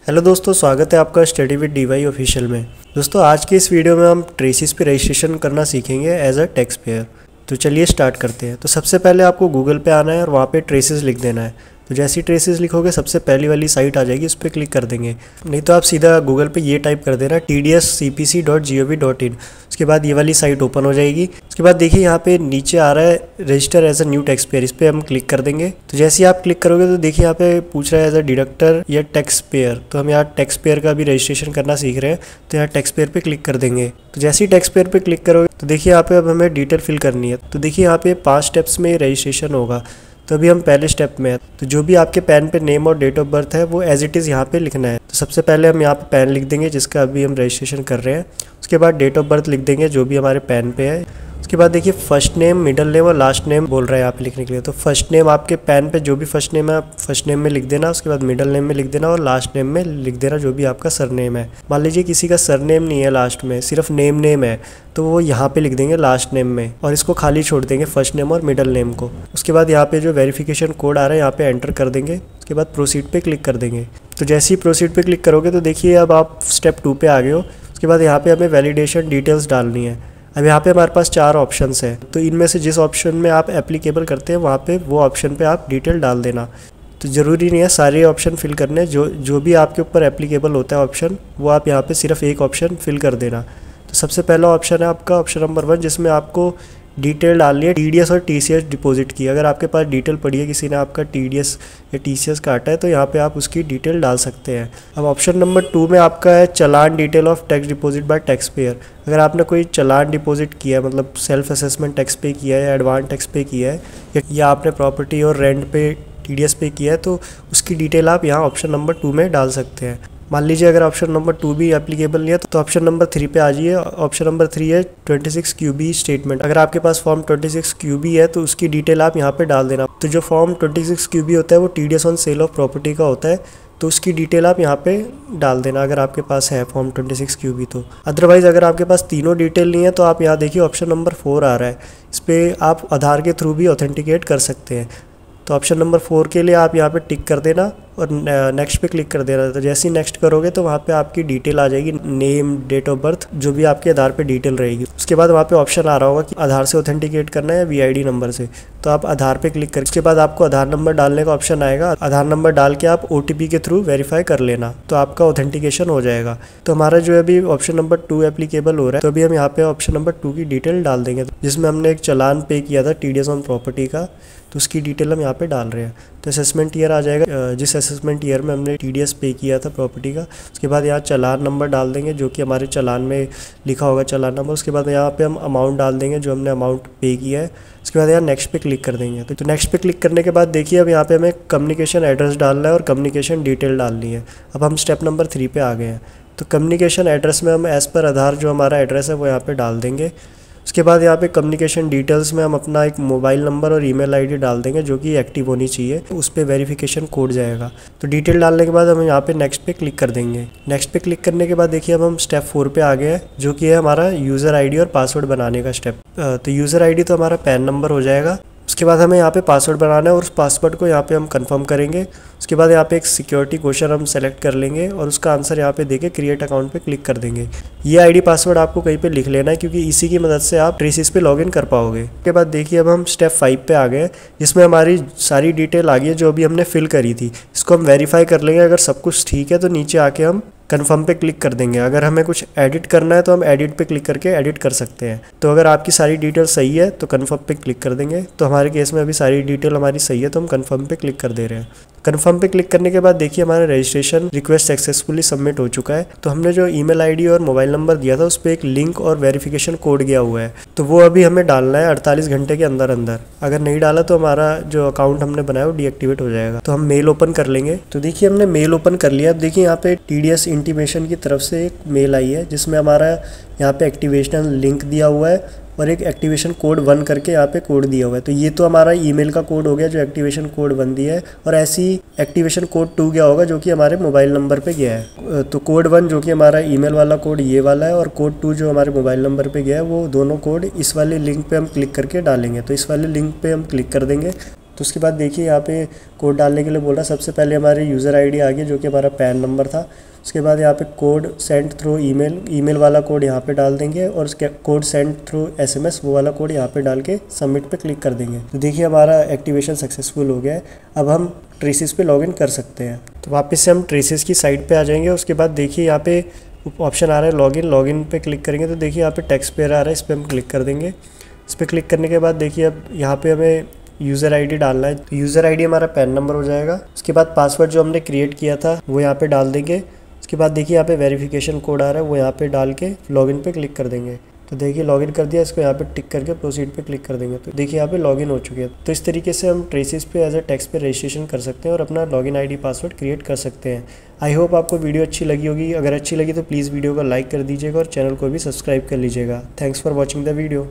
Hello दोस्तों, स्वागत है आपका स्टडी विद डीवाई ऑफिशियल में। दोस्तों आज की इस वीडियो में हम ट्रेसिस पे रजिस्ट्रेशन करना सीखेंगे एज अ टैक्स पेयर। तो चलिए स्टार्ट करते हैं। तो सबसे पहले आपको गूगल पे आना है और वहाँ पे ट्रेसिस लिख देना है। तो जैसे ही ट्रेसिस लिखोगे सबसे पहली वाली साइट आ जाएगी, उस पर क्लिक कर देंगे। नहीं तो आप सीधा गूगल पे ये टाइप कर देना tdscpc.gov.in। उसके बाद ये वाली साइट ओपन हो जाएगी। उसके बाद देखिए यहाँ पे नीचे आ रहा है register as a new tax payer, इस पर हम क्लिक कर देंगे। तो जैसे ही आप क्लिक करोगे तो देखिए यहाँ पे पूछ रहा है एज अ डिडक्टर या टैक्स पेयर। तो हम यहाँ टैक्स पेयर का भी रजिस्ट्रेशन करना सीख रहे हैं, तो यहाँ टैक्स पेयर पे क्लिक कर देंगे। तो जैसे ही टैक्स पेयर पे क्लिक करोगे तो देखिए यहाँ पे अब हमें डिटेल फिल करनी है। तो देखिए यहाँ पे 5 स्टेप्स में रजिस्ट्रेशन होगा। तो अभी हम पहले स्टेप में है। तो जो भी आपके पैन पे नेम और डेट ऑफ बर्थ है वो एज इट इज़ यहाँ पे लिखना है। तो सबसे पहले हम यहाँ पे पैन लिख देंगे जिसका अभी हम रजिस्ट्रेशन कर रहे हैं। उसके बाद डेट ऑफ बर्थ लिख देंगे जो भी हमारे पैन पे है। उसके बाद देखिए फर्स्ट नेम, मिडिल नेम और लास्ट नेम बोल रहा है यहाँ पे लिखने के लिए। तो फर्स्ट नेम आपके पैन पे जो भी फर्स्ट नेम है आप फर्स्ट नेम में लिख देना। उसके बाद मिडिल नेम में लिख देना और लास्ट नेम में लिख देना जो भी आपका सरनेम है। मान लीजिए किसी का सरनेम नहीं है लास्ट में, सिर्फ नेम है, तो वो यहाँ पे लिख देंगे लास्ट नेम में और इसको खाली छोड़ देंगे फर्स्ट नेम और मिडिल नेम को। उसके बाद यहाँ पे जो वेरिफिकेशन कोड आ रहा है यहाँ पे एंटर कर देंगे। उसके बाद प्रोसीड पे क्लिक कर देंगे। तो जैसे ही प्रोसीड पे क्लिक करोगे तो देखिए अब आप स्टेप 2 पे आ गए हो। उसके बाद यहाँ पे हमें वैलिडेशन डिटेल्स डालनी है। अब यहाँ पे हमारे पास 4 ऑप्शंस हैं, तो इनमें से जिस ऑप्शन में आप एप्लीकेबल करते हैं वहाँ पे वो ऑप्शन पे आप डिटेल डाल देना। तो ज़रूरी नहीं है सारे ऑप्शन फिल करने, जो भी आपके ऊपर एप्लीकेबल होता है ऑप्शन वो आप यहाँ पे सिर्फ एक ऑप्शन फिल कर देना। तो सबसे पहला ऑप्शन है आपका ऑप्शन नंबर 1, जिसमें आपको डिटेल डालनी है टीडीएस और टीसीएस डिपॉजिट की। अगर आपके पास डिटेल पड़ी है, किसी ने आपका टीडीएस या टीसीएस काटा है, तो यहाँ पे आप उसकी डिटेल डाल सकते हैं। अब ऑप्शन नंबर 2 में आपका है challan detail of tax deposit by tax payer. अगर आपने कोई चलान डिपॉजिट किया है, मतलब सेल्फ असेसमेंट टैक्स पे किया है या एडवांस टैक्स पे किया है या आपने प्रॉपर्टी और रेंट पे टीडीएस पे किया है, तो उसकी डिटेल आप यहाँ ऑप्शन नंबर 2 में डाल सकते हैं। मान लीजिए अगर ऑप्शन नंबर 2 भी एप्लीकेबल नहीं है तो ऑप्शन नंबर 3 पे आ जाइए। ऑप्शन नंबर 3 है 26 QB स्टेटमेंट। अगर आपके पास फॉर्म 26 QB है तो उसकी डिटेल आप यहाँ पे डाल देना। तो जो फॉर्म 26 QB होता है वो TDS on sale of property का होता है, तो उसकी डिटेल आप यहाँ पे डाल देना अगर आपके पास है फॉर्म 26 QB तो। अदरवाइज़ अगर आपके पास तीनों डिटेल नहीं है तो आप यहाँ देखिए ऑप्शन नंबर 4 आ रहा है, इस पर आप आधार के थ्रू भी ऑथेंटिकेट कर सकते हैं। तो ऑप्शन नंबर 4 के लिए आप यहाँ पे टिक कर देना और नेक्स्ट पे क्लिक कर देना। तो जैसे ही नेक्स्ट करोगे तो वहाँ पे आपकी डिटेल आ जाएगी, नेम, डेट ऑफ बर्थ, जो भी आपके आधार पे डिटेल रहेगी। उसके बाद वहाँ पे ऑप्शन आ रहा होगा कि आधार से ऑथेंटिकेट करना है या वीआईडी नंबर से। तो आप आधार पे क्लिक कर, उसके बाद आपको आधार नंबर डालने का ऑप्शन आएगा। आधार नंबर डाल के आप OTP के थ्रू वेरीफाई कर लेना, तो आपका ऑथेंटिकेशन हो जाएगा। तो हमारा जो है अभी ऑप्शन नंबर 2 एप्लीकेबल हो रहा है, तो अभी हम यहाँ पे ऑप्शन नंबर 2 की डिटेल डाल देंगे, जिसमें हमने एक चलान पे किया था टीडीएस ऑन प्रॉपर्टी का, तो उसकी डिटेल हम यहाँ पे डाल रहे हैं। तो असेसमेंट ईयर आ जाएगा, जिस असेसमेंट ईयर में हमने टीडीएस पे किया था प्रॉपर्टी का। उसके बाद यहाँ चलान नंबर डाल देंगे जो कि हमारे चलान में लिखा होगा चलान नंबर। उसके बाद यहाँ पे हम अमाउंट डाल देंगे जो हमने अमाउंट पे किया है। उसके बाद यहाँ नेक्स्ट पे क्लिक कर देंगे। तो नेक्स्ट पे क्लिक करने के बाद देखिए अब यहाँ पे हमें कम्युनिकेशन एड्रेस डालना है और कम्युनिकेशन डिटेल डालनी है। अब हम स्टेप नंबर 3 पे आ गए हैं। तो कम्युनिकेशन एड्रेस में हम एज़ पर आधार जो हमारा एड्रेस है वो यहाँ पे डाल देंगे। उसके बाद यहाँ पे कम्युनिकेशन डिटेल्स में हम अपना एक मोबाइल नंबर और ईमेल आईडी डाल देंगे जो कि एक्टिव होनी चाहिए, उस पर वेरिफिकेशन कोड जाएगा। तो डिटेल डालने के बाद हम यहाँ पे नेक्स्ट पे क्लिक कर देंगे। नेक्स्ट पे क्लिक करने के बाद देखिए अब हम स्टेप 4 पे आ गए हैं, जो कि है हमारा यूज़र आईडी और पासवर्ड बनाने का स्टेप। तो यूज़र आईडी तो हमारा पैन नंबर हो जाएगा। उसके बाद हमें यहाँ पे पासवर्ड बनाना है और उस पासवर्ड को यहाँ पे हम कंफर्म करेंगे। उसके बाद यहाँ पे एक सिक्योरिटी क्वेश्चन हम सेलेक्ट कर लेंगे और उसका आंसर यहाँ पे देके क्रिएट अकाउंट पे क्लिक कर देंगे। ये आईडी पासवर्ड आपको कहीं पे लिख लेना है क्योंकि इसी की मदद से आप ट्रेसिस पे लॉगिन कर पाओगे। उसके बाद देखिए अब हम स्टेप 5 पे आ गए, जिसमें हमारी सारी डिटेल आ गई है जो अभी हमने फिल करी थी। इसको हम वेरीफाई कर लेंगे। अगर सब कुछ ठीक है तो नीचे आके हम कन्फर्म पे क्लिक कर देंगे। अगर हमें कुछ एडिट करना है तो हम एडिट पे क्लिक करके एडिट कर सकते हैं। तो अगर आपकी सारी डिटेल सही है तो कन्फर्म पे क्लिक कर देंगे। तो हमारे केस में अभी सारी डिटेल हमारी सही है तो हम कन्फर्म पे क्लिक कर दे रहे हैं। कन्फर्म पे क्लिक करने के बाद देखिए हमारा रजिस्ट्रेशन रिक्वेस्ट सक्सेसफुली सबमिट हो चुका है। तो हमने जो ईमेल आईडी और मोबाइल नंबर दिया था उस पर एक लिंक और वेरिफिकेशन कोड गया हुआ है, तो वो अभी हमें डालना है 48 घंटे के अंदर अंदर। अगर नहीं डाला तो हमारा जो अकाउंट हमने बनाया वो डीएक्टिवेट हो जाएगा। तो हम मेल ओपन कर लेंगे। तो देखिए हमने मेल ओपन कर लिया। अब देखिए यहाँ पे टीडीएस इंटीमेशन की तरफ से एक मेल आई है जिसमें हमारा यहाँ पे एक्टिवेशन लिंक दिया हुआ है और एक एक्टिवेशन कोड 1 करके यहाँ पे कोड दिया हुआ है। तो ये तो हमारा ईमेल का कोड हो गया जो एक्टिवेशन कोड 1 दिया है, और ऐसी एक्टिवेशन कोड 2 गया होगा जो कि हमारे मोबाइल नंबर पे गया है। तो कोड 1 जो कि हमारा ईमेल वाला कोड ये वाला है, और कोड 2 जो हमारे मोबाइल नंबर पे गया है, वो दोनों कोड इस वाले लिंक पे हम क्लिक करके डालेंगे। तो इस वाले लिंक पे हम क्लिक कर देंगे। तो उसके बाद देखिए यहाँ पे कोड डालने के लिए बोल रहा है। सबसे पहले हमारे यूज़र आईडी आ गया जो कि हमारा पैन नंबर था। उसके बाद यहाँ पे कोड सेंड थ्रू ईमेल वाला कोड यहाँ पे डाल देंगे और उसके कोड सेंड थ्रू SMS वो वाला कोड यहाँ पे डाल के सबमिट पे क्लिक कर देंगे। तो देखिए हमारा एक्टिवेशन सक्सेसफुल हो गया है। अब हम ट्रेसिस पे लॉगिन कर सकते हैं। तो वापस से हम ट्रेसिस की साइट पे आ जाएंगे। उसके बाद देखिए यहाँ पे ऑप्शन आ रहा है लॉगिन पे क्लिक करेंगे तो देखिए यहाँ पे टैक्स पेयर आ रहा है, इस पर हम क्लिक कर देंगे। इस पर क्लिक करने के बाद देखिए अब यहाँ पे हमें यूज़र आईडी डालना है। तो यूज़र आईडी हमारा पैन नंबर हो जाएगा। उसके बाद पासवर्ड जो हमने क्रिएट किया था वो यहाँ पे डाल देंगे। उसके बाद देखिए यहाँ पे वेरिफिकेशन कोड आ रहा है, वो यहाँ पे डाल के लॉगिन पे क्लिक कर देंगे। तो देखिए लॉगिन कर दिया, इसको यहाँ पे टिक करके प्रोसीड पे क्लिक कर देंगे। तो देखिए यहाँ पे लॉगिन हो चुके हैं। तो इस तरीके से हम ट्रेसिस पे एज अ टेक्स्ट पे रजिस्ट्रेशन कर सकते हैं और अपना लॉगिन आईडी पासवर्ड क्रिएट कर सकते हैं। आई होप आपको वीडियो अच्छी लगी होगी। अगर अच्छी लगी तो प्लीज़ वीडियो को लाइक कर दीजिएगा और चैनल को भी सब्सक्राइब कर लीजिएगा। Thanks for watching the video.